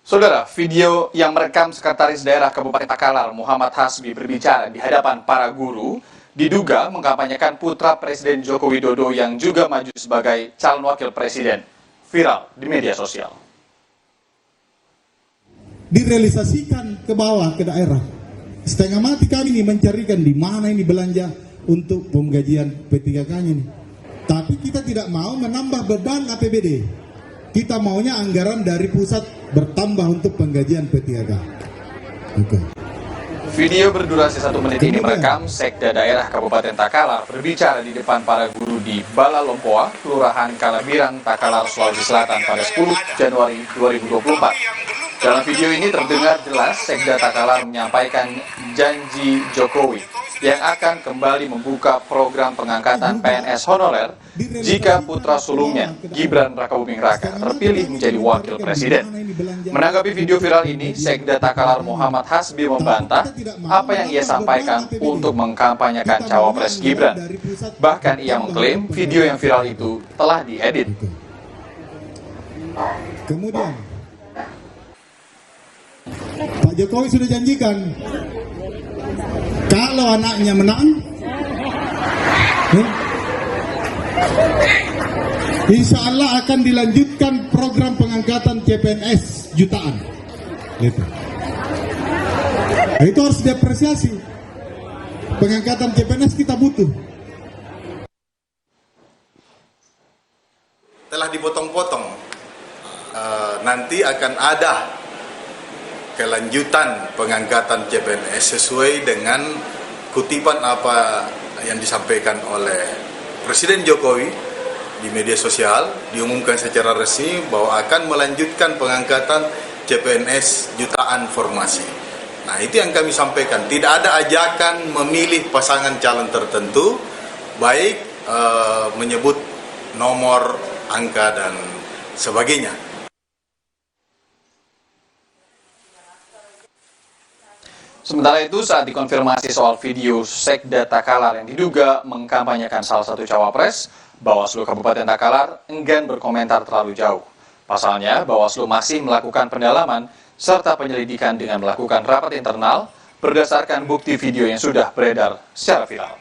Saudara, video yang merekam Sekretaris Daerah Kabupaten Takalar Muhammad Hasbi berbicara di hadapan para guru diduga mengkampanyekan putra Presiden Joko Widodo yang juga maju sebagai calon wakil presiden. Viral di media sosial. Direalisasikan ke bawah, ke daerah. Setengah mati kami ini mencarikan di mana ini belanja untuk penggajian P3K-nya ini. Tapi kita tidak mau menambah beban APBD. Kita maunya anggaran dari pusat bertambah untuk penggajian P3K. Oke. Video berdurasi 1 menit ini merekam Sekda Daerah Kabupaten Takalar berbicara di depan para guru di Bala Lompoa, Kelurahan Kalabirang, Takalar, Sulawesi Selatan pada 10 Januari 2024. Dalam video ini terdengar jelas Sekda Takalar menyampaikan janji Jokowi yang akan kembali membuka program pengangkatan PNS honorer jika putra sulungnya, Gibran Rakabuming Raka, terpilih menjadi wakil presiden. Menanggapi video viral ini, Sekda Takalar Muhammad Hasbi membantah apa yang ia sampaikan untuk mengkampanyekan cawapres Gibran. Bahkan ia mengklaim video yang viral itu telah diedit. Kemudian, Pak Jokowi sudah janjikan kalau anaknya menang, insya Allah akan dilanjutkan program pengangkatan CPNS jutaan. Itu harus diapresiasi. Pengangkatan CPNS kita butuh. Telah dipotong-potong. Nanti akan ada kelanjutan pengangkatan CPNS sesuai dengan kutipan apa yang disampaikan oleh Presiden Jokowi di media sosial, diumumkan secara resmi bahwa akan melanjutkan pengangkatan CPNS jutaan formasi. Nah, itu yang kami sampaikan, tidak ada ajakan memilih pasangan calon tertentu, baik menyebut nomor, angka, dan sebagainya. Sementara itu, saat dikonfirmasi soal video Sekda Takalar yang diduga mengkampanyekan salah satu cawapres, Bawaslu Kabupaten Takalar enggan berkomentar terlalu jauh. Pasalnya, Bawaslu masih melakukan pendalaman serta penyelidikan dengan melakukan rapat internal berdasarkan bukti video yang sudah beredar secara viral.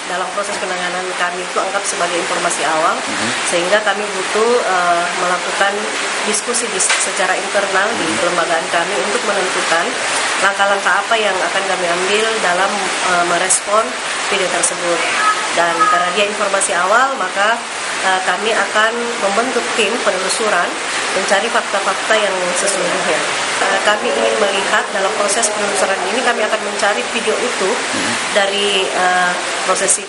Dalam proses penanganan kami itu anggap sebagai informasi awal, sehingga kami butuh melakukan diskusi secara internal di kelembagaan kami untuk menentukan langkah-langkah apa yang akan kami ambil dalam merespon video tersebut. Dan karena dia informasi awal, maka kami akan membentuk tim penelusuran mencari fakta-fakta yang sesungguhnya. Kami ingin melihat dalam proses penelusuran ini, kami akan mencari video utuh dari prosesi